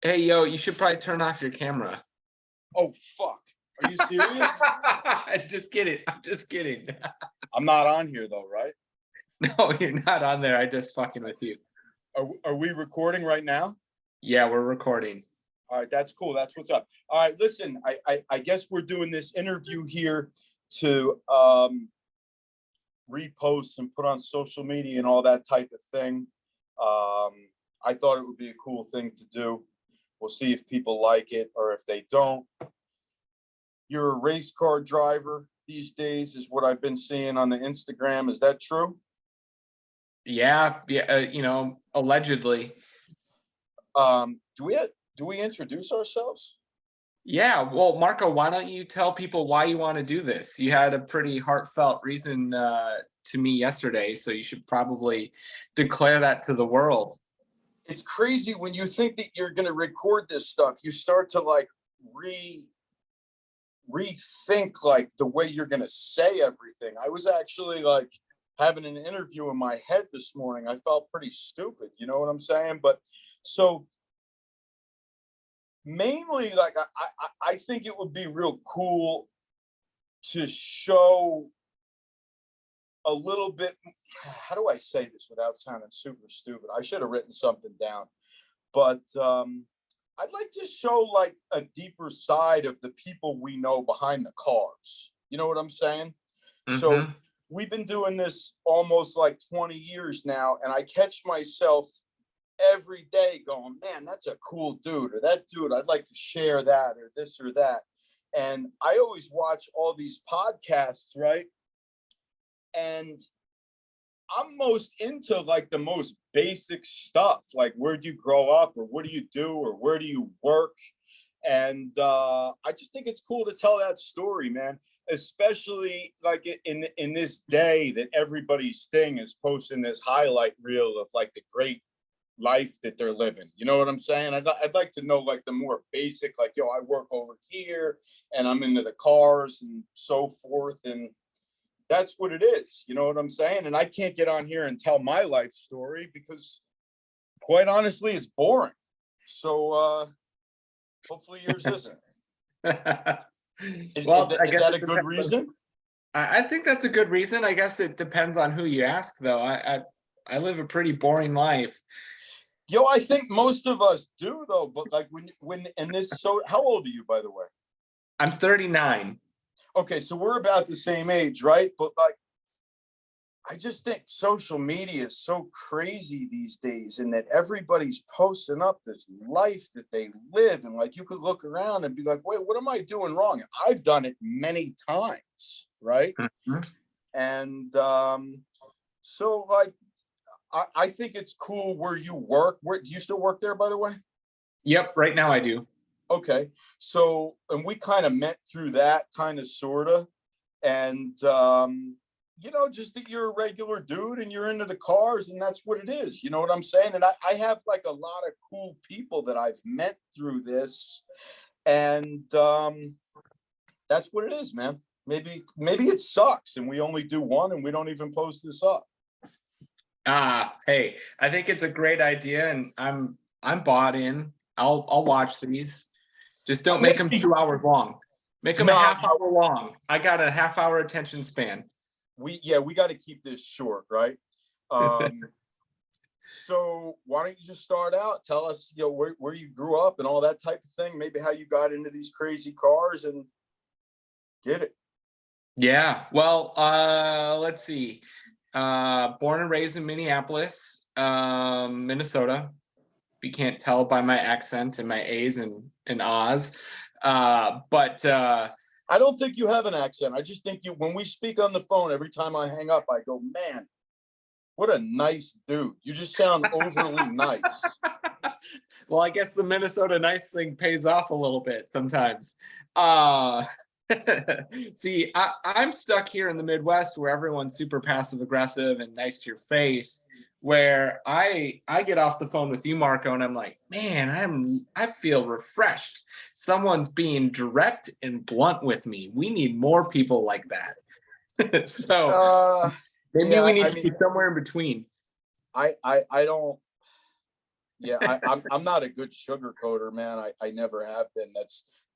Hey, yo, you should probably turn off your camera. Oh, fuck. Are you serious? Just kidding. I'm just kidding. I'm not on here though, right? No, you're not on there. I just fucking with you. Are we recording right now? Yeah, we're recording. All right, that's cool. That's what's up. All right, listen, I guess we're doing this interview here to repost and put on social media and all that type of thing. I thought it would be a cool thing to do. We'll see if people like it or if they don't. You're a race car driver these days, is what I've been seeing on the Instagram. Is that true? Yeah, allegedly. Do we introduce ourselves? Yeah, well, Marco, why don't you tell people why you want to do this? You had a pretty heartfelt reason to me yesterday, so you should probably declare that to the world. It's crazy when you think that you're going to record this stuff, you start to like rethink like the way you're going to say everything. I was actually like having an interview in my head this morning. I felt pretty stupid, you know what I'm saying? But so mainly like I think it would be real cool to show a little bit, how do I say this without sounding super stupid? I should have written something down, but I'd like to show like a deeper side of the people we know behind the cars. You know what I'm saying? So we've been doing this almost like 20 years now, and I catch myself every day going, man, that's a cool dude, or that dude, I'd like to share that, or this or that. And I always watch all these podcasts, right? And I'm most into like the most basic stuff, like where do you grow up, or what do you do, or where do you work? And I just think it's cool to tell that story, man. Especially like in this day that everybody's thing is posting this highlight reel of like the great life that they're living. You know what I'm saying? I'd like to know like the more basic, like, yo, I work over here and I'm into the cars and so forth. And that's what it is. You know what I'm saying? And I can't get on here and tell my life story because quite honestly, it's boring. So hopefully yours isn't. Is that a good reason? I think that's a good reason. I guess it depends on who you ask, though. I live a pretty boring life. Yo, I think most of us do, though. But like so how old are you, by the way? I'm 39. Okay, so we're about the same age, right? But like, I just think social media is so crazy these days, and that everybody's posting up this life that they live, and like you could look around and be like, wait, what am I doing wrong? I've done it many times, right? And so like I think it's cool where you work. Where do you still work there, by the way? Yep, right now I do. Okay, so and we kind of met through that kind of sorta, and just that you're a regular dude and you're into the cars, and that's what it is. You know what I'm saying? And I have like a lot of cool people that I've met through this, and that's what it is, man. Maybe it sucks and we only do one and we don't even post this up. Hey, I think it's a great idea, and I'm bought in. I'll watch these. Just don't make them 2 hours long. Make them a half hour long. I got a half hour attention span. We got to keep this short, right? So why don't you just start out? Tell us, where you grew up and all that type of thing. Maybe how you got into these crazy cars and get it. Yeah. Well, let's see. Born and raised in Minneapolis, Minnesota. You can't tell by my accent and my A's and Oz. But I don't think you have an accent. I just think when we speak on the phone, every time I hang up, I go, man, what a nice dude. You just sound overly nice. Well, I guess the Minnesota nice thing pays off a little bit sometimes. See, I'm stuck here in the Midwest where everyone's super passive aggressive and nice to your face, where I get off the phone with you, Marco, and I'm like, man, I feel refreshed. Someone's being direct and blunt with me. We need more people like that. So maybe we need to be somewhere in between. I don't Yeah, I'm not a good sugarcoater, man. I never have been.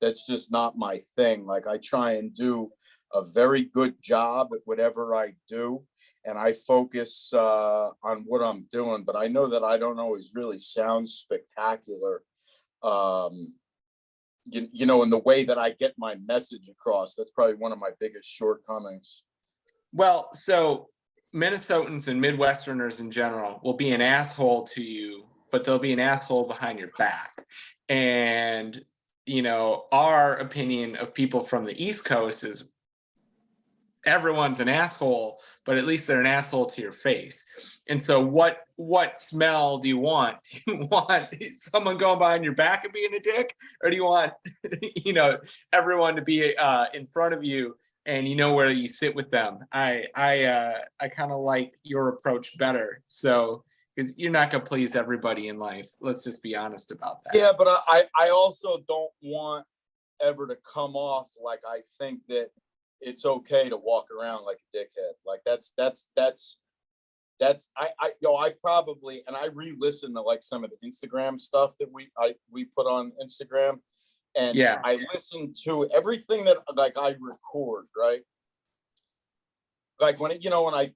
That's just not my thing. Like I try and do a very good job at whatever I do, and I focus on what I'm doing. But I know that I don't always really sound spectacular. Um, in the way that I get my message across. That's probably one of my biggest shortcomings. Well, so Minnesotans and Midwesterners in general will be an asshole to you, but they'll be an asshole behind your back. And, our opinion of people from the East Coast is everyone's an asshole, but at least they're an asshole to your face. And so what smell do you want? Do you want someone going behind your back and being a dick? Or do you want, everyone to be in front of you and where you sit with them? I kind of like your approach better. So, because you're not going to please everybody in life. Let's just be honest about that. Yeah, but I also don't want ever to come off like I think that it's okay to walk around like a dickhead. Like I probably, and I re-listen to like some of the Instagram stuff that we put on Instagram, and yeah, I listen to everything that like I record, right? Like when I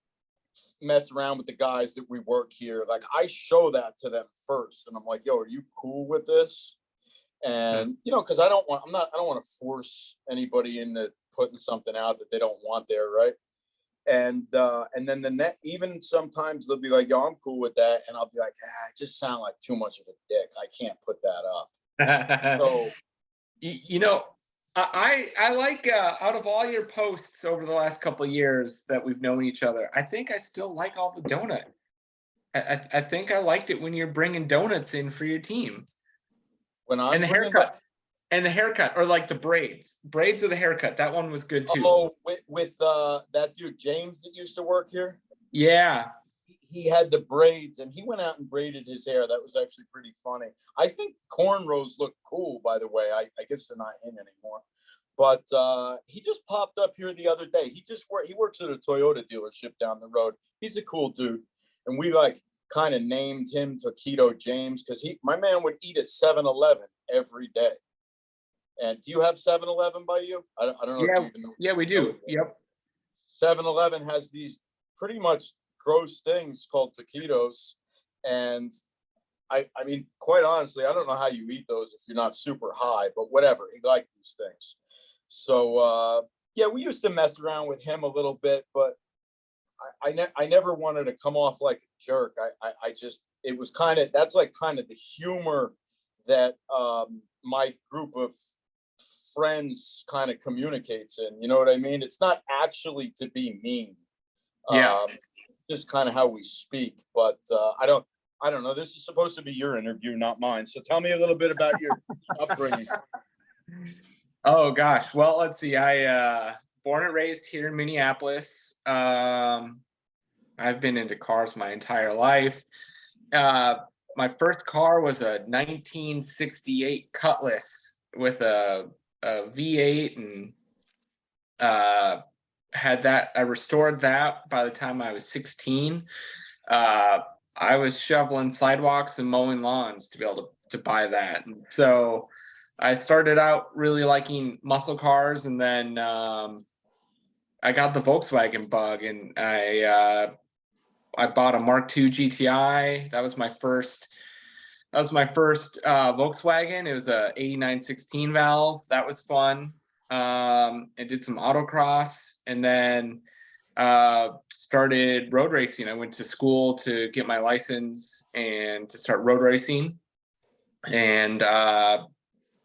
mess around with the guys that we work here, like I show that to them first, and I'm like, yo, are you cool with this? And because I don't want to force anybody into putting something out that they don't want there, right? And then even sometimes they'll be like, yo, I'm cool with that, and I'll be like, I just sound like too much of a dick, I can't put that up. So I like out of all your posts over the last couple of years that we've known each other, I think I still like all the donut. I think I liked it when you're bringing donuts in for your team. When I'm and the haircut, or like the braids or the haircut, that one was good too. Oh, with that dude James that used to work here. Yeah, he had the braids, and he went out and braided his hair. That was actually pretty funny. I think cornrows look cool, by the way. I guess they're not in anymore. But he just popped up here the other day. He works at a Toyota dealership down the road. He's a cool dude, and we like kind of named him Taquito James because my man would eat at 7-Eleven every day. And do you have 7-Eleven by you? I don't know. Yeah, if you even know. Yeah, we do. Yep. 7-Eleven has these pretty much gross things called taquitos, and I mean, quite honestly, I don't know how you eat those if you're not super high, but whatever. He liked these things. So yeah, we used to mess around with him a little bit, but I never wanted to come off like a jerk. I just, it was that's like kind of the humor that my group of friends kind of communicates in. You know what I mean? It's not actually to be mean. Yeah. Just kind of how we speak. But I don't know. This is supposed to be your interview, not mine. So tell me a little bit about your upbringing. Oh gosh. Well, let's see. I born and raised here in Minneapolis. I've been into cars my entire life. My first car was a 1968 Cutlass with a V8, and had that. I restored that by the time I was 16. I was shoveling sidewalks and mowing lawns to be able to buy that. And so I started out really liking muscle cars, and then I got the Volkswagen bug, and I bought a Mark II GTI. That was my first Volkswagen. It was a 89 16 valve. That was fun. I did some autocross, and then started road racing. I went to school to get my license and to start road racing. And I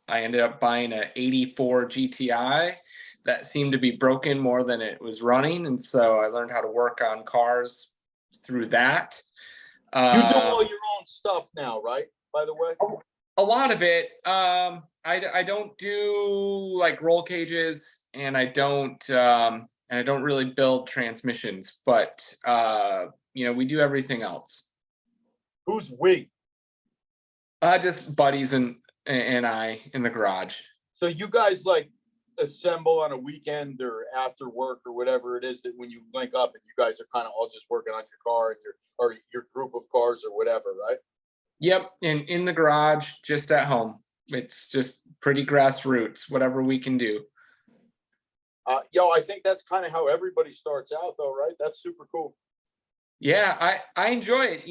ended up buying an 84 GTI that seemed to be broken more than it was running. And so I learned how to work on cars through that. You do all your own stuff now, right? By the way, a lot of it. I don't do like roll cages, and I don't really build transmissions, but we do everything else. Who's we? Just buddies and I in the garage. So you guys like assemble on a weekend or after work or whatever it is, that when you link up and you guys are kind of all just working on your car and your group of cars or whatever, right? Yep, and in the garage, just at home. It's just pretty grassroots, whatever we can do. I think that's kind of how everybody starts out, though, right? That's super cool. Yeah, I enjoy it.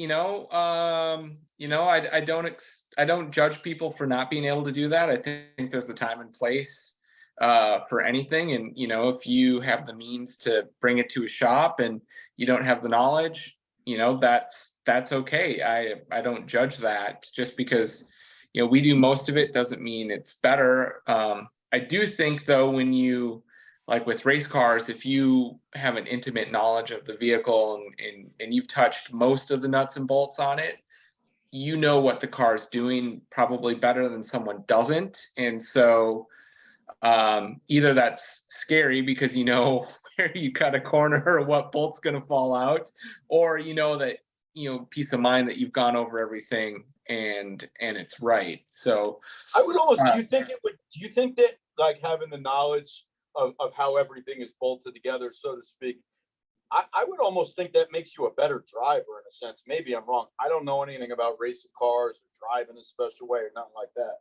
I don't judge people for not being able to do that. I think there's a time and place for anything, and if you have the means to bring it to a shop and you don't have the knowledge, that's okay. I don't judge that. Just because we do most of it doesn't mean it's better. I do think, though, when you, like with race cars, if you have an intimate knowledge of the vehicle and you've touched most of the nuts and bolts on it, you know what the car is doing probably better than someone doesn't. And so either that's scary because you know where you cut a corner or what bolt's going to fall out, or that peace of mind that you've gone over everything and it's right. So I would almost, do you think that like having the knowledge of how everything is bolted together, so to speak, I would almost think that makes you a better driver in a sense. Maybe I'm wrong. I don't know anything about racing cars or driving a special way or nothing like that.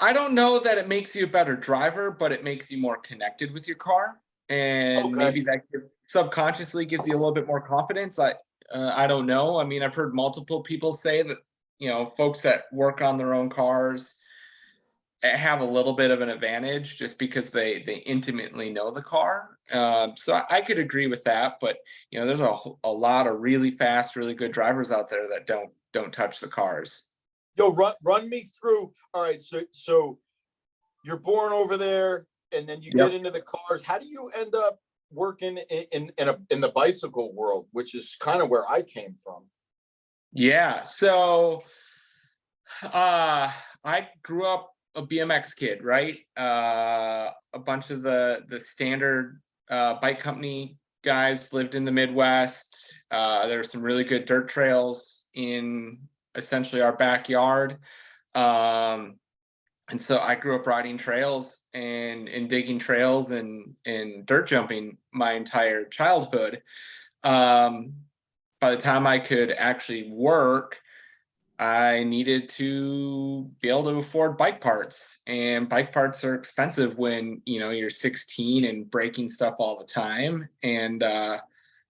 I don't know that it makes you a better driver, but it makes you more connected with your car, and Okay. maybe that subconsciously gives you a little bit more confidence. I don't know. I mean, I've heard multiple people say that folks that work on their own cars have a little bit of an advantage just because they intimately know the car. So I could agree with that, but there's a lot of really fast, really good drivers out there that don't touch the cars. Yo, run me through. All right, so you're born over there, and then you get Yep. into the cars. How do you end up working in the bicycle world, which is kind of where I came from? Yeah. So I grew up a BMX kid, right? A bunch of the standard bike company guys lived in the Midwest. There are some really good dirt trails in essentially our backyard. Um, and so I grew up riding trails and digging trails and dirt jumping my entire childhood. Um, by the time I could actually work, I needed to be able to afford bike parts, and bike parts are expensive when you're 16 and breaking stuff all the time. And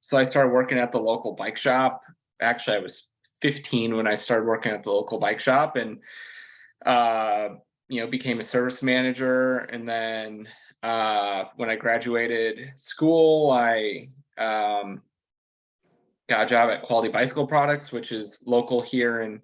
so I started working at the local bike shop. Actually, I was 15 when I started working at the local bike shop, and became a service manager. And then when I graduated school, I got a job at Quality Bicycle Products, which is local here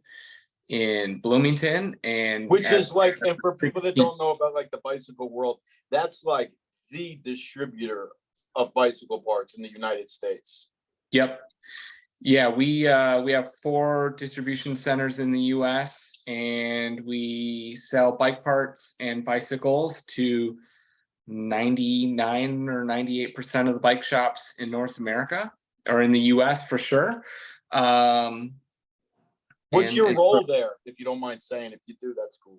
in Bloomington. And Which is like, and for people that don't know about like the bicycle world, that's like the distributor of bicycle parts in the United States. Yep. Yeah, we have 4 distribution centers in the US, and we sell bike parts and bicycles to 99 or 98% of the bike shops in North America, or in the US for sure. What's And your role there, if you don't mind saying? If you do, that's cool.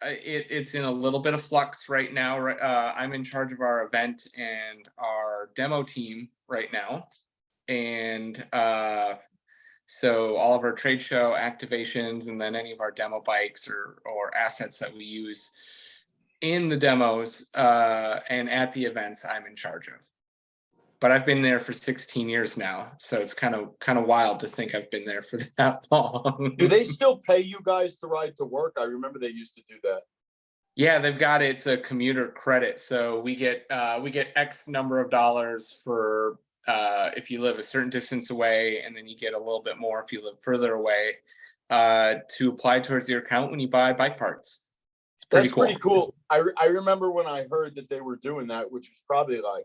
It's in a little bit of flux right now. I'm in charge of our event and our demo team right now. And so all of our trade show activations, and then any of our demo bikes or assets that we use in the demos and at the events, I'm in charge of. But I've been there for 16 years now, so it's kind of wild to think I've been there for that long. Do they still pay you guys to ride to work? I remember they used to do that. Yeah, they've got it's a commuter credit, so we get X number of dollars for if you live a certain distance away, and then you get a little bit more if you live further away to apply towards your account when you buy bike parts. It's pretty That's cool. pretty cool. I remember when I heard that they were doing that, which was probably like,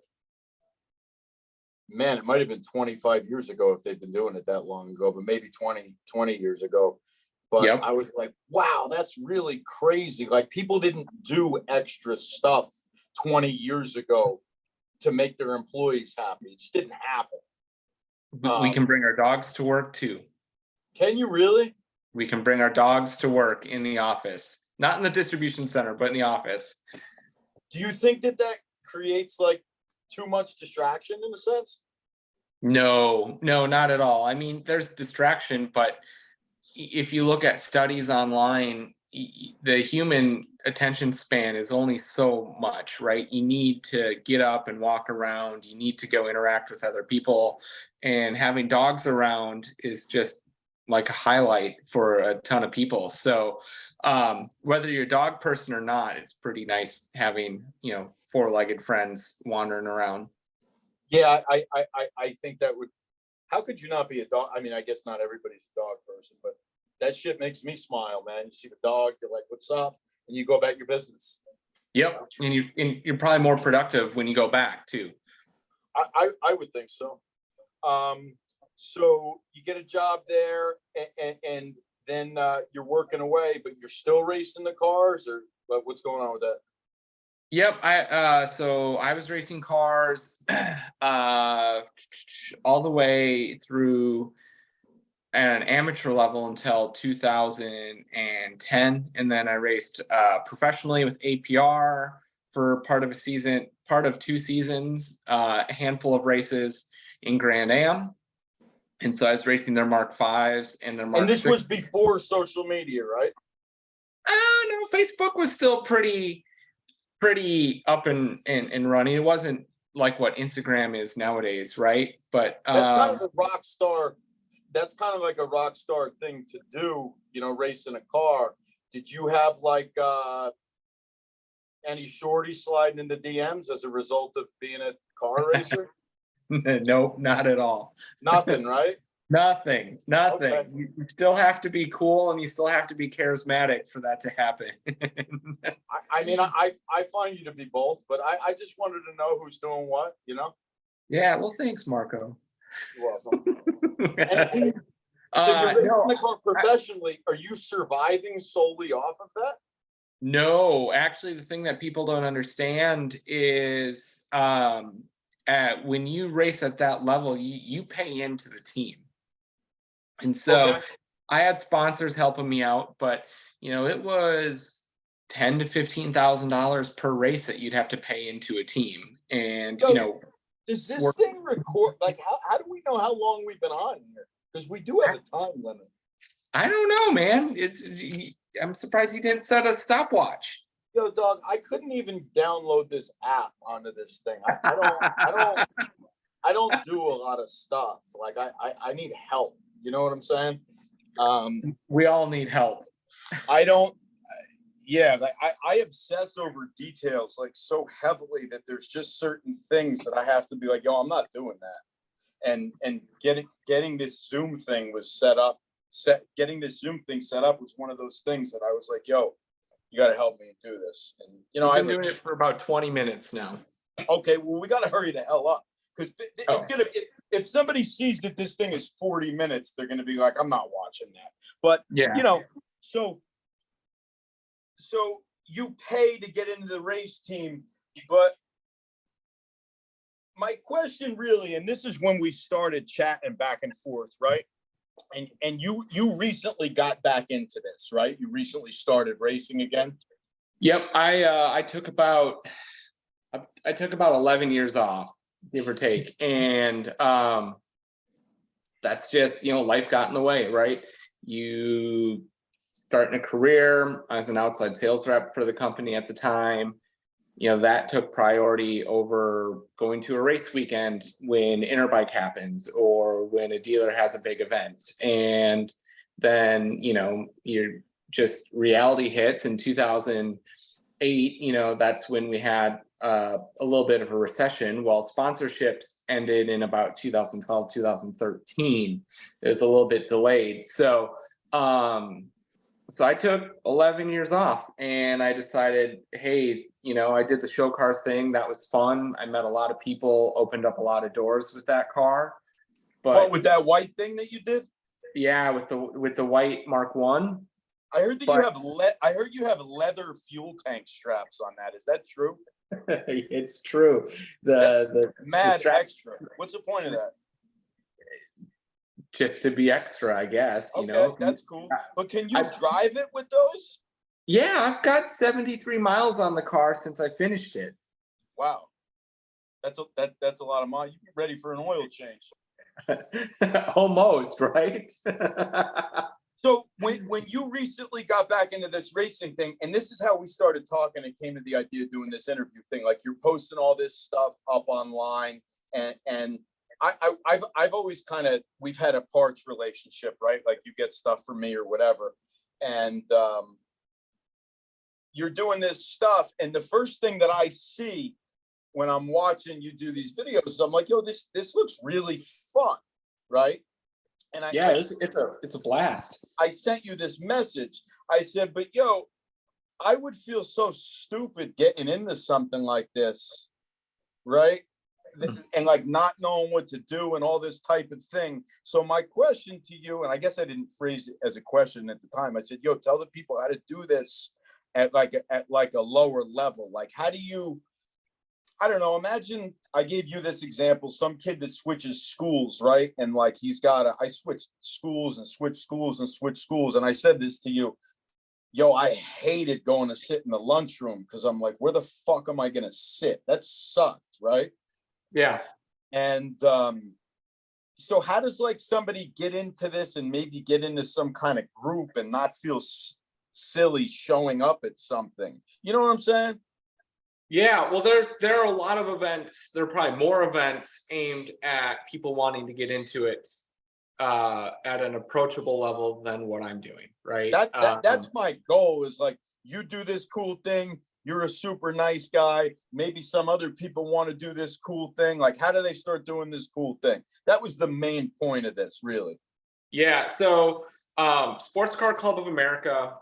man, it might have been 25 years ago if they've been doing it that long ago, but maybe 20 years ago. But Yep. I was like, wow, that's really crazy. Like, people didn't do extra stuff 20 years ago to make their employees happy. It just didn't happen. We can bring our dogs to work too. Can you really? We can bring our dogs to work in the office, not in the distribution center, but in the office. Do you think that creates like too much distraction in a sense? No, no, not at all. I mean, there's distraction, but if you look at studies online, the human attention span is only so much, right? You need to get up and walk around. You need to go interact with other people. And having dogs around is just like a highlight for a ton of people. So whether you're a dog person or not, it's pretty nice having, four-legged friends wandering around. Yeah, I think that would. How could you not be a dog? I mean, I guess not everybody's a dog person, but that shit makes me smile, man. You see the dog, you're like, "What's up?" and you go about your business. Yep. And you're probably more productive when you go back too. I would think so. So you get a job there, and then you're working away, but you're still racing the cars, or what's going on with that? Yep. So I was racing cars all the way through at an amateur level until 2010, and then I raced professionally with APR for part of a season, part of 2 seasons, a handful of races in Grand Am. And so I was racing their Mark Fives and their Mark. And this 6. was before social media, right? No, Facebook was still pretty up and running. It wasn't like what Instagram is nowadays, right? But that's kind of a rock star. That's kind of like a rock star thing to do, racing a car. Did you have like any shorties sliding into DMs as a result of being a car racer? Nope, not at all. Nothing, right? Nothing. Okay. You still have to be cool and you still have to be charismatic for that to happen. I mean, I find you to be both, but I just wanted to know who's doing what, Yeah, well, thanks, Marco. You're welcome. So you're racing the car professionally. Are you surviving solely off of that? No, actually, the thing that people don't understand is when you race at that level, you pay into the team. And so Okay. I had sponsors helping me out, but it was $10,000 to $15,000 per race that you'd have to pay into a team. And does this thing record? Like, how do we know how long we've been on here? Because we do have a time limit. I don't know, man. I'm surprised you didn't set a stopwatch. Yo, dog, I couldn't even download this app onto this thing. I don't do a lot of stuff. Like I need help. You know what I'm saying? We all need help. I don't. Yeah, like I obsess over details like so heavily that there's just certain things that I have to be like, yo, I'm not doing that. And getting this Zoom thing was set up. Getting this Zoom thing set up was one of those things that I was like, yo, you got to help me do this. And I've been doing it for about 20 minutes now. Okay, well, we got to hurry the hell up because it's gonna. If somebody sees that this thing is 40 minutes, they're gonna be like, I'm not watching that. But yeah, so you pay to get into the race team, but my question really, and this is when we started chatting back and forth, right? And you recently got back into this, right? You recently started racing again. Yep, I took about 11 years off, give or take, and that's just life got in the way, right? You starting a career as an outside sales rep for the company at the time. That took priority over going to a race weekend when Interbike happens or when a dealer has a big event. And then, you're just reality hits in 2008, that's when we had a little bit of a recession. While sponsorships ended in about 2012, 2013, it was a little bit delayed. So I took 11 years off and I decided, hey, I did the show car thing. That was fun. I met a lot of people, opened up a lot of doors with that car. But with that white thing that you did? Yeah, with the white Mark 1. I heard that I heard you have leather fuel tank straps on that. Is that true? It's true. The mad extra. What's the point of that? Just to be extra, I guess. Okay, that's cool. But can you drive it with those? Yeah, I've got 73 miles on the car since I finished it. Wow, that's a lot of miles. You're ready for an oil change. Almost, right? So when you recently got back into this racing thing, and this is how we started talking and came to the idea of doing this interview thing, like you're posting all this stuff up online, and I've always kind of, we've had a parts relationship, right? Like you get stuff from me or whatever, and you're doing this stuff, and the first thing that I see when I'm watching you do these videos, I'm like, yo, this looks really fun, right? And it's a blast. I sent you this message. I said, but yo, I would feel so stupid getting into something like this, right? And like not knowing what to do and all this type of thing. So my question to you, and I guess I didn't phrase it as a question at the time. I said, yo, tell the people how to do this at like a lower level. Like, how do you, I don't know, imagine I gave you this example, some kid that switches schools, right? And like I switched schools and switched schools and switched schools. And I said this to you, yo, I hated going to sit in the lunchroom because I'm like, where the fuck am I going to sit? That sucked, right? Yeah. And so how does like somebody get into this and maybe get into some kind of group and not feel silly showing up at something? You know what I'm saying? Yeah, well, there are a lot of events. There are probably more events aimed at people wanting to get into it at an approachable level than what I'm doing, right? That's my goal, is like, you do this cool thing, you're a super nice guy, maybe some other people want to do this cool thing. Like, how do they start doing this cool thing? That was the main point of this, really. Yeah, so Sports Car Club of America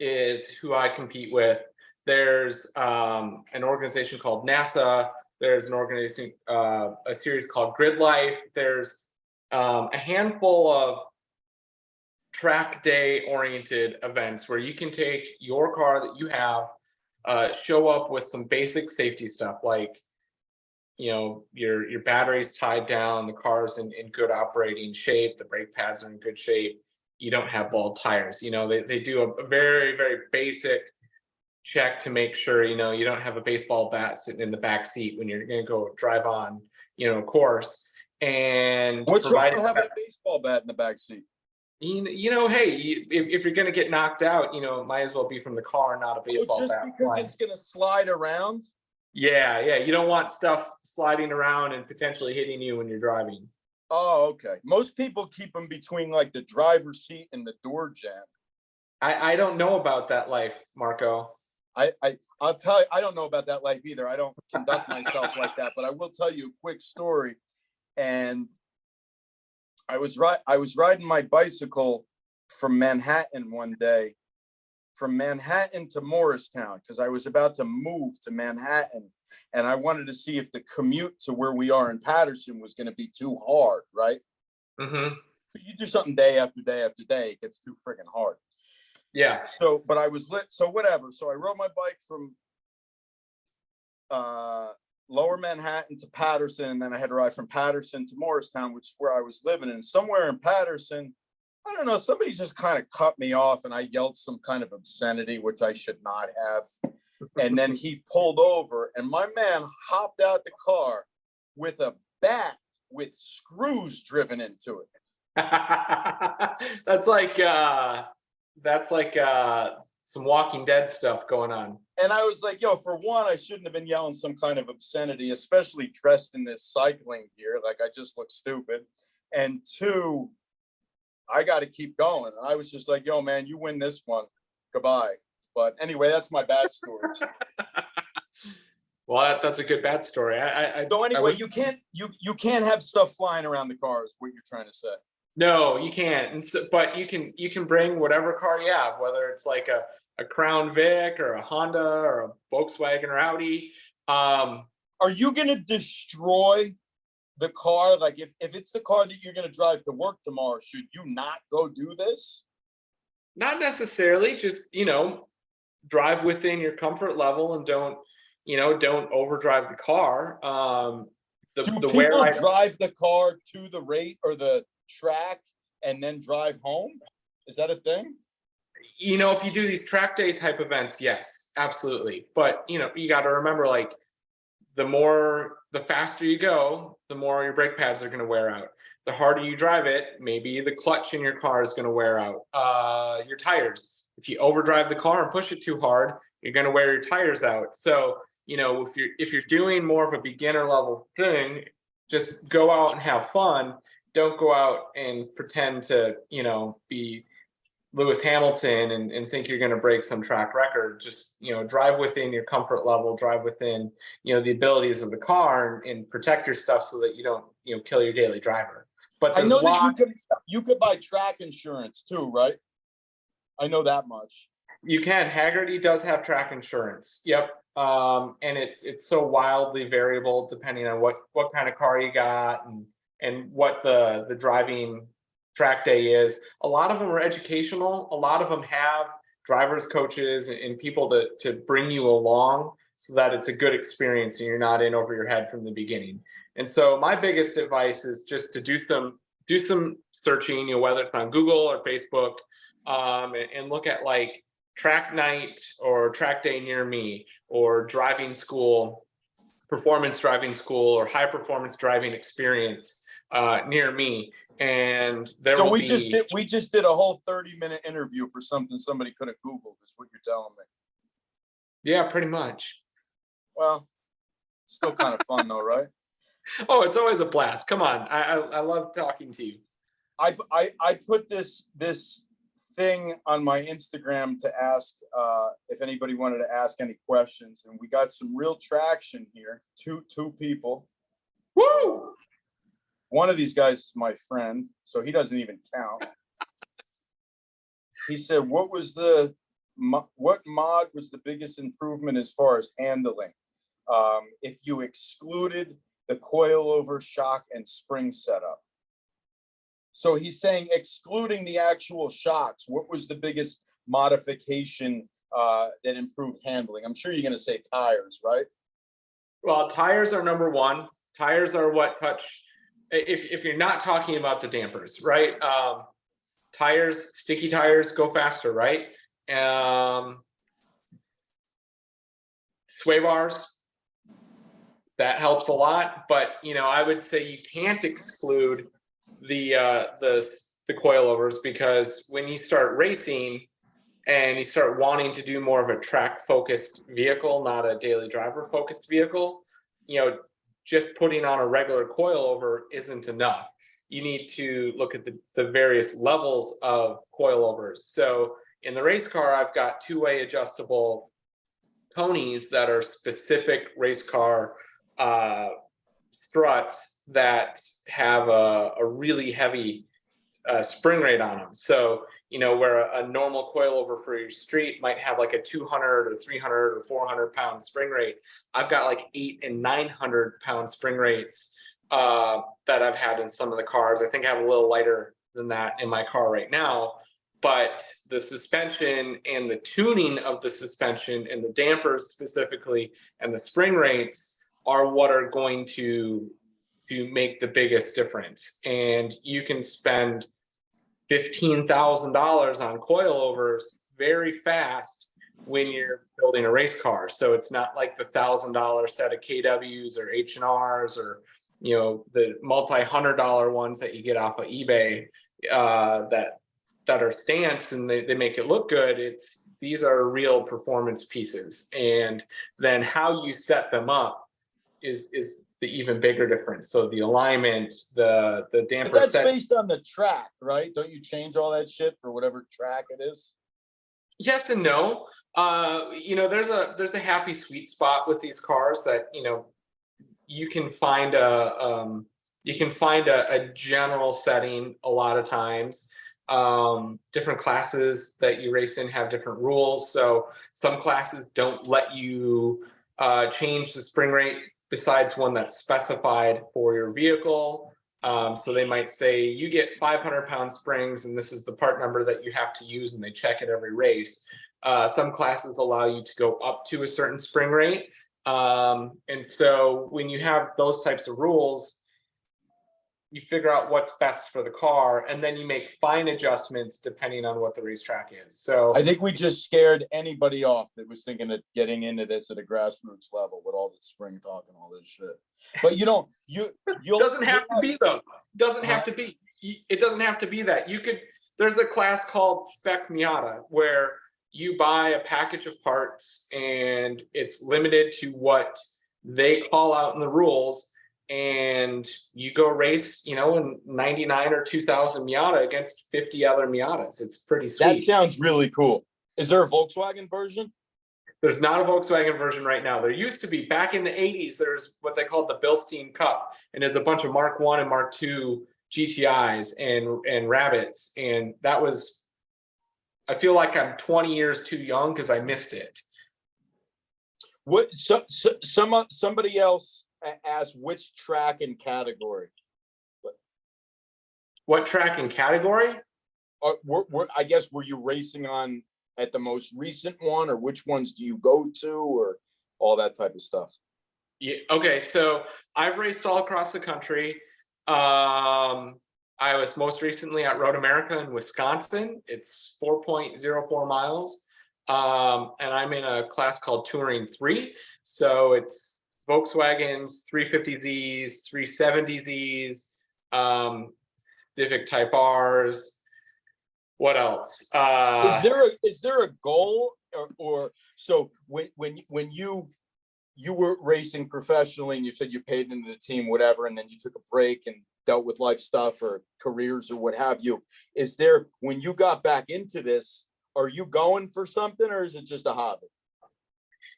is who I compete with. There's an organization called NASA. There's an organization, a series called Grid Life. There's a handful of track day oriented events where you can take your car that you have, show up with some basic safety stuff, like, you know, your battery's tied down, the car's in good operating shape, the brake pads are in good shape, you don't have bald tires. You know, they do a very, very basic check to make sure, you know, you don't have a baseball bat sitting in the back seat when you're going to go drive on, you know, course. And what's wrong with having a baseball bat in the back seat? You know, hey, if you're going to get knocked out, you know, it might as well be from the car, not a baseball bat. Just because it's going to slide around? Yeah, you don't want stuff sliding around and potentially hitting you when you're driving. Oh, okay. Most people keep them between like the driver's seat and the door jamb. I don't know about that life, Marco. I'll tell you, I don't know about that life either. I don't conduct myself like that, but I will tell you a quick story. And I was riding my bicycle from Manhattan one day, from Manhattan to Morristown, because I was about to move to Manhattan, and I wanted to see if the commute to where we are in Patterson was going to be too hard, right? Mm-hmm. You do something day after day after day, it gets too freaking hard. Yeah. So, but I was lit. So whatever. So I rode my bike from lower Manhattan to Patterson, and then I had to ride from Patterson to Morristown, which is where I was living. And somewhere in Patterson, I don't know, somebody just kind of cut me off, and I yelled some kind of obscenity, which I should not have. And then he pulled over, and my man hopped out the car with a bat with screws driven into it. That's like some Walking Dead stuff going on. And I was like, yo, for one, I shouldn't have been yelling some kind of obscenity, especially dressed in this cycling gear. Like, I just look stupid. And two, I got to keep going. And I was just like, yo, man, you win this one. Goodbye. But anyway, that's my bad story. Well, that's a good bad story. So anyway, you can't have stuff flying around the car is what you're trying to say. No, you can't. And so, but you can bring whatever car you have, whether it's like a Crown Vic or a Honda or a Volkswagen or Audi. Are you going to destroy the car? Like, if it's the car that you're going to drive to work tomorrow, should you not go do this? Not necessarily. Just, you know, drive within your comfort level and don't overdrive the car. Do people drive the car to the rate or the track and then drive home? Is that a thing? You know, if you do these track day type events, yes, absolutely. But, you know, you got to remember, like, the faster you go, the more your brake pads are going to wear out. the harder you drive it, maybe the clutch in your car is going to wear out. Your tires. If you overdrive the car and push it too hard, you're going to wear your tires out. So, if you're doing more of a beginner level thing, just go out and have fun. Don't go out and pretend to, be Lewis Hamilton and think you're going to break some track record. Just, drive within your comfort level, drive within, the abilities of the car, and protect your stuff so that you don't, kill your daily driver. But I there's know that you could buy track insurance too, right? I know that much. You can. Haggerty does have track insurance. Yep. And it's so wildly variable depending on what kind of car you got and what the driving track day is. A lot of them are educational. A lot of them have drivers, coaches, and people to bring you along so that it's a good experience and you're not in over your head from the beginning. And so my biggest advice is just to do some searching, whether it's on Google or Facebook, and look at like track night or track day near me, or driving school, performance driving school, or high performance driving experience near me. And we just did a whole 30-minute interview for something somebody could have Googled, is what you're telling me. Yeah, pretty much. Well, it's still kind of fun though, right? Oh, it's always a blast. Come on. I love talking to you. I put this thing on my Instagram to ask if anybody wanted to ask any questions, and we got some real traction here. Two people. Woo! One of these guys is my friend, so he doesn't even count. He said, what mod was the biggest improvement as far as handling? If you excluded the coilover, shock, and spring setup. So he's saying excluding the actual shocks, what was the biggest modification that improved handling? I'm sure you're going to say tires, right? Well, tires are number one. Tires are what touch. If you're not talking about the dampers, right? Tires, sticky tires go faster, right? Sway bars, that helps a lot. But I would say you can't exclude the coilovers, because when you start racing and you start wanting to do more of a track focused vehicle, not a daily driver focused vehicle, just putting on a regular coilover isn't enough. You need to look at the various levels of coilovers. So in the race car, I've got two-way adjustable conies that are specific race car struts that have a really heavy spring rate on them. So, where a normal coilover for your street might have like a 200 or 300 or 400 pound spring rate, I've got like 800 and 900 pound spring rates that I've had in some of the cars. I think I have a little lighter than that in my car right now. But the suspension and the tuning of the suspension and the dampers specifically and the spring rates are what are going to make the biggest difference. And you can spend $15,000 on coilovers very fast when you're building a race car. So it's not like the $1,000 set of KWs or H&Rs or the multi-$100 ones that you get off of eBay that are stance and they make it look good. These are real performance pieces, and then how you set them up is the even bigger difference. So the alignment, the damper. But that's based on the track, right? Don't you change all that shit for whatever track it is? Yes and no. There's a happy sweet spot with these cars that you can find a general setting a lot of times. Different classes that you race in have different rules. So some classes don't let you change the spring rate besides one that's specified for your vehicle. So they might say you get 500 pound springs and this is the part number that you have to use, and they check it every race. Some classes allow you to go up to a certain spring rate. And so when you have those types of rules, you figure out what's best for the car, and then you make fine adjustments depending on what the racetrack is. So I think we just scared anybody off that was thinking of getting into this at a grassroots level with all the spring talk and all this shit. But you'll doesn't have to be though. Doesn't have to be. It doesn't have to be that. You could. There's a class called Spec Miata where you buy a package of parts and it's limited to what they call out in the rules, and you go race, in 99 or 2000 Miata against 50 other Miatas. It's pretty sweet. That sounds really cool. Is there a Volkswagen version? There's not a Volkswagen version right now. There used to be back in the 80s. There's what they called the Bilstein Cup, and there's a bunch of Mark 1 and Mark 2 GTIs and Rabbits, and that was. I feel like I'm 20 years too young because I missed it. What? Somebody else asked which track and category. What track and category? I guess were you racing on at the most recent one, or which ones do you go to, or all that type of stuff? Yeah. Okay. So I've raced all across the country. I was most recently at Road America in Wisconsin. It's 4.04 miles. And I'm in a class called Touring 3. So it's Volkswagens, 350Zs, 370Zs, Civic Type Rs. What else? Is there a goal or so when you were racing professionally and you said you paid into the team, whatever, and then you took a break and dealt with life stuff or careers or what have you, is there, when you got back into this, are you going for something, or is it just a hobby?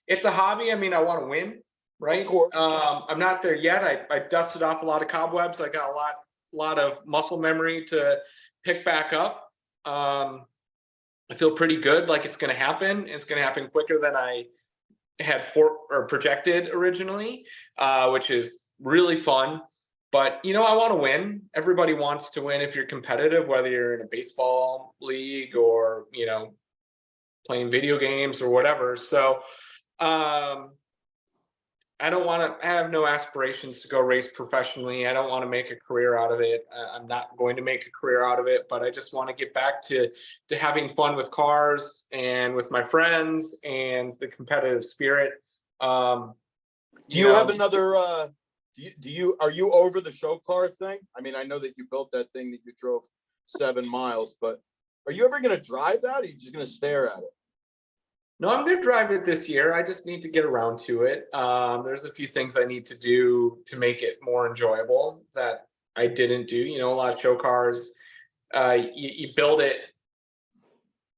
It's a hobby. I mean, I want to win, right? I'm not there yet. I dusted off a lot of cobwebs. I got a lot of muscle memory to pick back up. I feel pretty good, like it's going to happen. It's going to happen quicker than I had projected originally, which is really fun. But, I want to win. Everybody wants to win if you're competitive, whether you're in a baseball league or, playing video games or whatever. So I have no aspirations to go race professionally. I don't want to make a career out of it. I'm not going to make a career out of it, but I just want to get back to having fun with cars and with my friends and the competitive spirit. Do you have another, are you over the show car thing? I mean, I know that you built that thing that you drove 7 miles, but are you ever going to drive that, or are you just going to stare at it? No, I'm going to drive it this year. I just need to get around to it. There's a few things I need to do to make it more enjoyable that I didn't do. A lot of show cars, you build it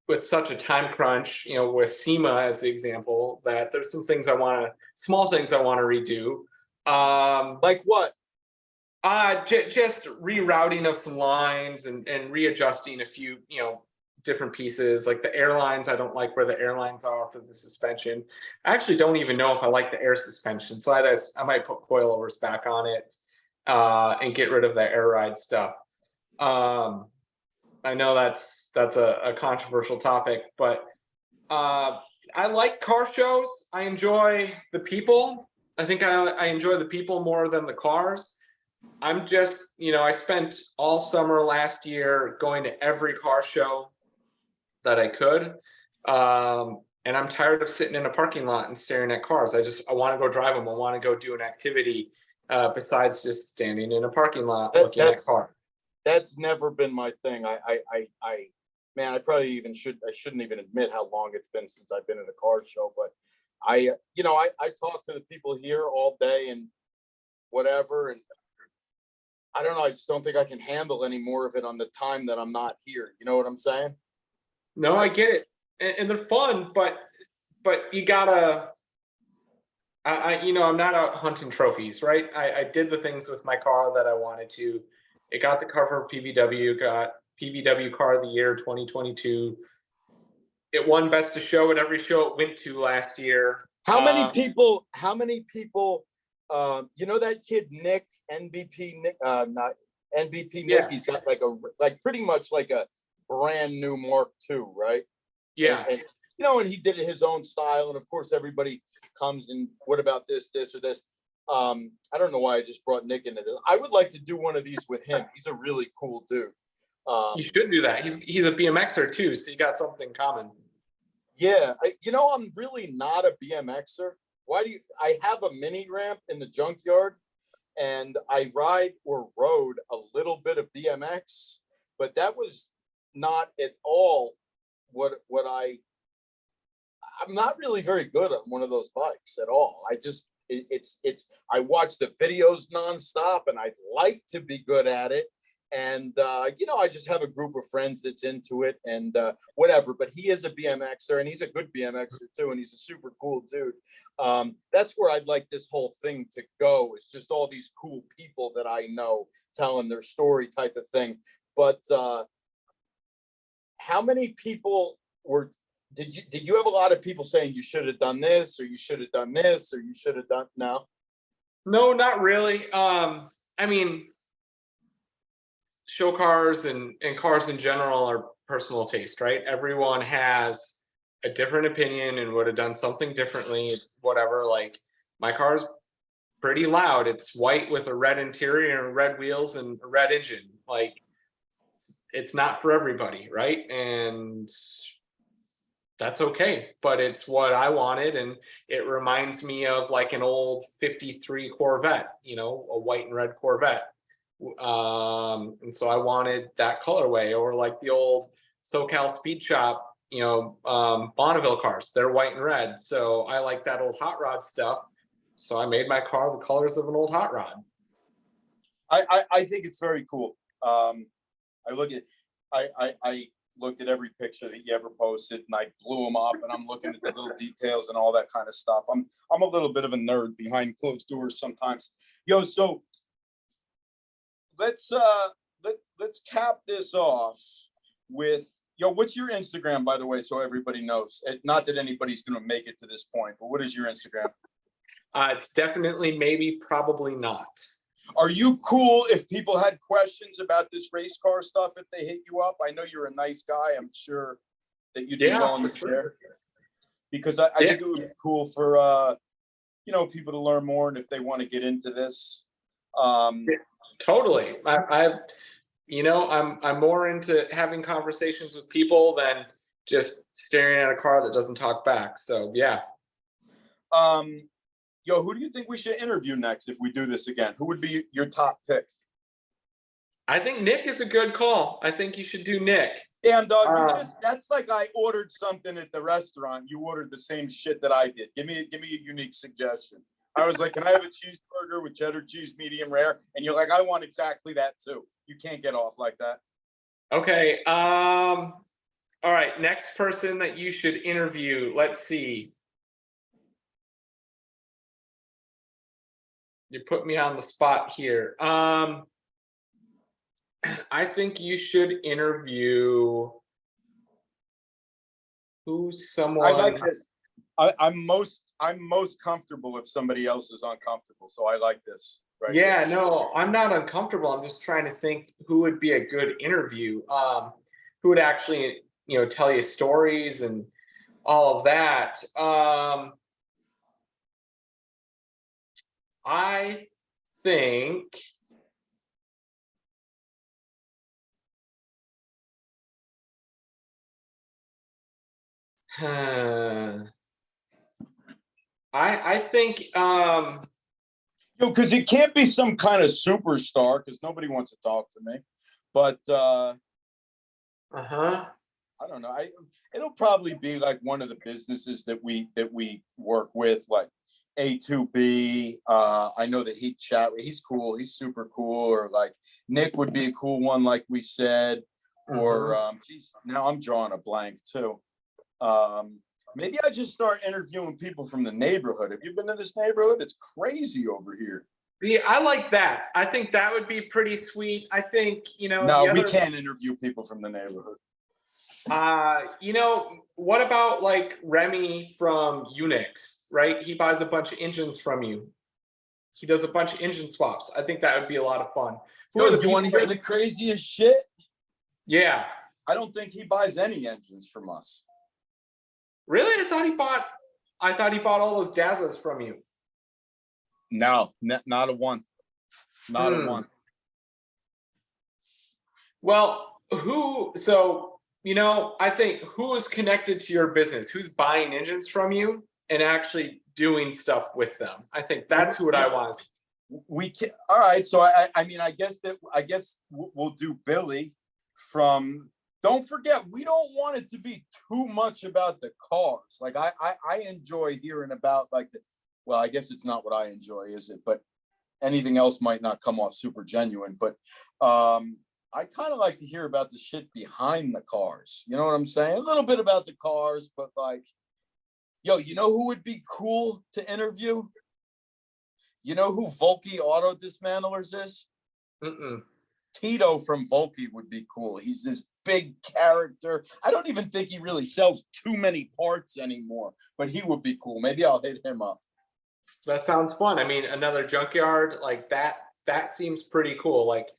with such a time crunch, with SEMA as the example, that there's some things small things I want to redo. Like what? Just rerouting of some lines and readjusting a few, different pieces. Like the airlines, I don't like where the airlines are for the suspension. I actually don't even know if I like the air suspension, so I might put coilovers back on it and get rid of the air ride stuff. I know that's a controversial topic, but I like car shows. I enjoy the people. I think I enjoy the people more than the cars. I'm just, I spent all summer last year going to every car show that I could. And I'm tired of sitting in a parking lot and staring at cars. I want to go drive them. I want to go do an activity besides just standing in a parking lot looking at cars. That's never been my thing. Man, I shouldn't even admit how long it's been since I've been in a car show, but I talk to the people here all day and whatever, and I don't know. I just don't think I can handle any more of it on the time that I'm not here. You know what I'm saying? No, I get it, and they're fun, but you gotta. I'm not out hunting trophies, right? I did the things with my car that I wanted to. It got the cover of PVW, got PVW Car of the Year 2022. It won Best of Show at every show it went to last year. How many people, that kid, Nick, NBP Nick, not NBP Nick, Yeah. He's got like pretty much like a brand new Mark II, right? Yeah. And and he did it his own style. And of course, everybody comes and what about this or this? I don't know why I just brought Nick into this. I would like to do one of these with him. He's a really cool dude. You should do that. He's a BMXer too, so you got something in common. Yeah, I'm really not a BMXer. I have a mini ramp in the junkyard, and I ride or rode a little bit of BMX, but that was not at all what I'm not really very good on one of those bikes at all. I watch the videos nonstop, and I'd like to be good at it. And, I just have a group of friends that's into it and whatever. But he is a BMXer, and he's a good BMXer too. And he's a super cool dude. That's where I'd like this whole thing to go. It's just all these cool people that I know telling their story type of thing. But how many people did you have a lot of people saying you should have done this, or you should have done this, or you should have done no? No, not really. I mean, show cars and cars in general are personal taste, right? Everyone has a different opinion and would have done something differently, whatever. Like, my car's pretty loud. It's white with a red interior and red wheels and a red engine. Like, it's not for everybody, right? And that's okay, but it's what I wanted, and it reminds me of like an old 53 Corvette, a white and red Corvette. And so I wanted that colorway, or like the old SoCal Speed Shop, Bonneville cars. They're white and red. So I like that old hot rod stuff. So I made my car the colors of an old hot rod. I think it's very cool. I looked at every picture that you ever posted, and I blew them up, and I'm looking at the little details and all that kind of stuff. I'm a little bit of a nerd behind closed doors sometimes. So let's cap this off with what's your Instagram, by the way, so everybody knows. Not that anybody's going to make it to this point, but what is your Instagram? It's definitely maybe, probably not. Are you cool if people had questions about this race car stuff, if they hit you up? I know you're a nice guy. I'm sure that you'd be willing to share. Because I think it would be cool for people to learn more, and if they want to get into this. Totally. I'm more into having conversations with people than just staring at a car that doesn't talk back. So yeah. Who do you think we should interview next if we do this again? Who would be your top pick? I think Nick is a good call. I think you should do Nick. Damn, dog, that's like I ordered something at the restaurant. You ordered the same shit that I did. Give me a unique suggestion. I was like, can I have a cheeseburger with cheddar cheese, medium rare? And you're like, I want exactly that too. You can't get off like that. Okay. All right. Next person that you should interview. Let's see. You put me on the spot here. I think you should interview someone. I like this. I'm most comfortable if somebody else is uncomfortable. So I like this. Right? Yeah, no, I'm not uncomfortable. I'm just trying to think who would be a good interview. Who would actually, tell you stories and all of that. I think I think because it can't be some kind of superstar, because nobody wants to talk to me. But I don't know. It'll probably be like one of the businesses that we work with, like A2B. I know that he'd chat. He's cool. He's super cool. Or like Nick would be a cool one, like we said. Or now I'm drawing a blank too. Maybe I just start interviewing people from the neighborhood. Have you been to this neighborhood? It's crazy over here. Yeah, I like that. I think that would be pretty sweet. I think, No, we can't interview people from the neighborhood. What about like Remy from Unix, right? He buys a bunch of engines from you. He does a bunch of engine swaps. I think that would be a lot of fun. Do you want to hear the craziest shit? Yeah. I don't think he buys any engines from us. Really? I thought he bought all those Dazzas from you. No, not a one. Not a one. Well, I think who is connected to your business? Who's buying engines from you and actually doing stuff with them? I think that's who I want. We can. All right. So I mean, I guess we'll do Billy from. Don't forget, we don't want it to be too much about the cars. Like I enjoy hearing about like well, I guess it's not what I enjoy, is it? But anything else might not come off super genuine. But I kind of like to hear about the shit behind the cars. You know what I'm saying? A little bit about the cars, but like, yo, you know who would be cool to interview? You know who Volky Auto Dismantlers is? Tito from Volky would be cool. He's this big character. I don't even think he really sells too many parts anymore, but he would be cool. Maybe I'll hit him up. That sounds fun. I mean, another junkyard like that seems pretty cool. Like,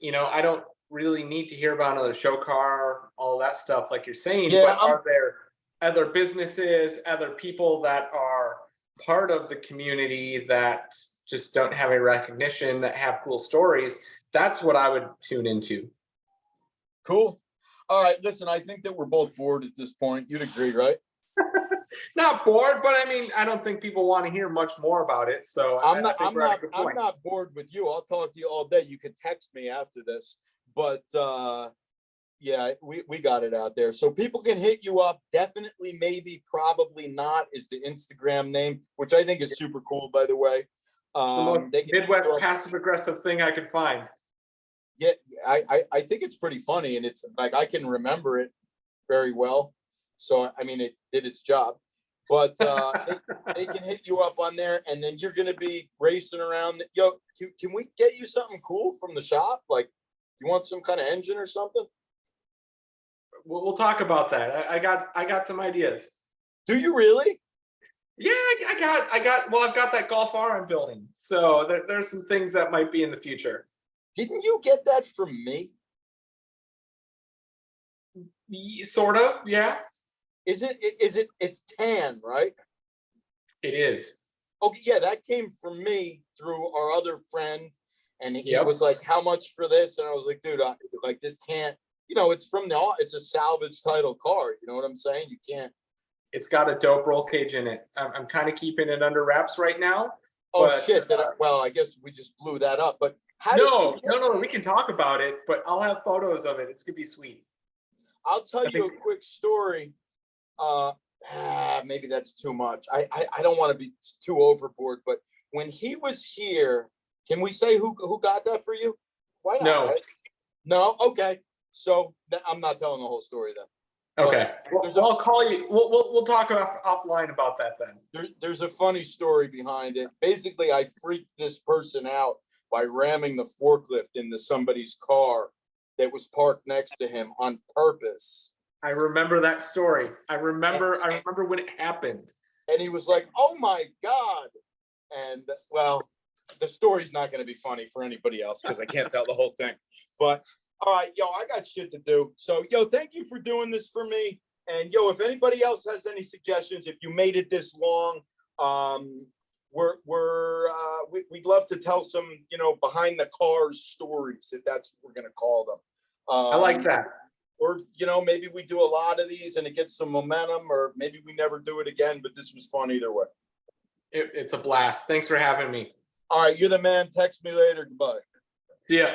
I don't really need to hear about another show car, all that stuff like you're saying, Yeah, but are there other businesses, other people that are part of the community that just don't have any recognition, that have cool stories? That's what I would tune into. Cool. All right, listen, I think that we're both bored at this point. You'd agree, right? Not bored, but I mean, I don't think people want to hear much more about it. So I'm not bored with you. I'll talk to you all day. You can text me after this, but yeah, we got it out there. So people can hit you up. Definitely, maybe, probably not is the Instagram name, which I think is super cool, by the way. The Midwest passive aggressive thing I could find. Yeah, I think it's pretty funny, and it's like I can remember it very well. So I mean, it did its job. But they can hit you up on there, and then you're gonna be racing around. Yo, can we get you something cool from the shop? Like, you want some kind of engine or something? We'll talk about that. I got some ideas. Do you really? Yeah, well, I've got that Golf R I'm building. So there's some things that might be in the future. Didn't you get that from me? Sort of, yeah. It's tan, right? It is. Okay, yeah, that came from me through our other friend, and he was like, "How much for this?" And I was like, "Dude, like this can't. It's a salvage title car. You know what I'm saying? You can't." It's got a dope roll cage in it. I'm kind of keeping it under wraps right now. Oh shit! Well, I guess we just blew that up. But no, we can talk about it. But I'll have photos of it. It's gonna be sweet. I'll tell you a quick story. Maybe that's too much. I don't want to be too overboard, but when he was here, can we say who got that for you? Why not? No. Right? No? Okay. So I'm not telling the whole story then. Okay. Well, I'll call you. We'll talk offline about that then. There's a funny story behind it. Basically, I freaked this person out by ramming the forklift into somebody's car that was parked next to him on purpose. I remember that story. I remember when it happened. And he was like, "Oh my God." And well, the story's not going to be funny for anybody else because I can't tell the whole thing. But all right, yo, I got shit to do. So, yo, thank you for doing this for me. And yo, if anybody else has any suggestions, if you made it this long, we'd love to tell some, behind the cars stories, if that's what we're going to call them. I like that. Or, maybe we do a lot of these and it gets some momentum, or maybe we never do it again, but this was fun either way. It's a blast. Thanks for having me. All right, you're the man. Text me later. Goodbye. See ya.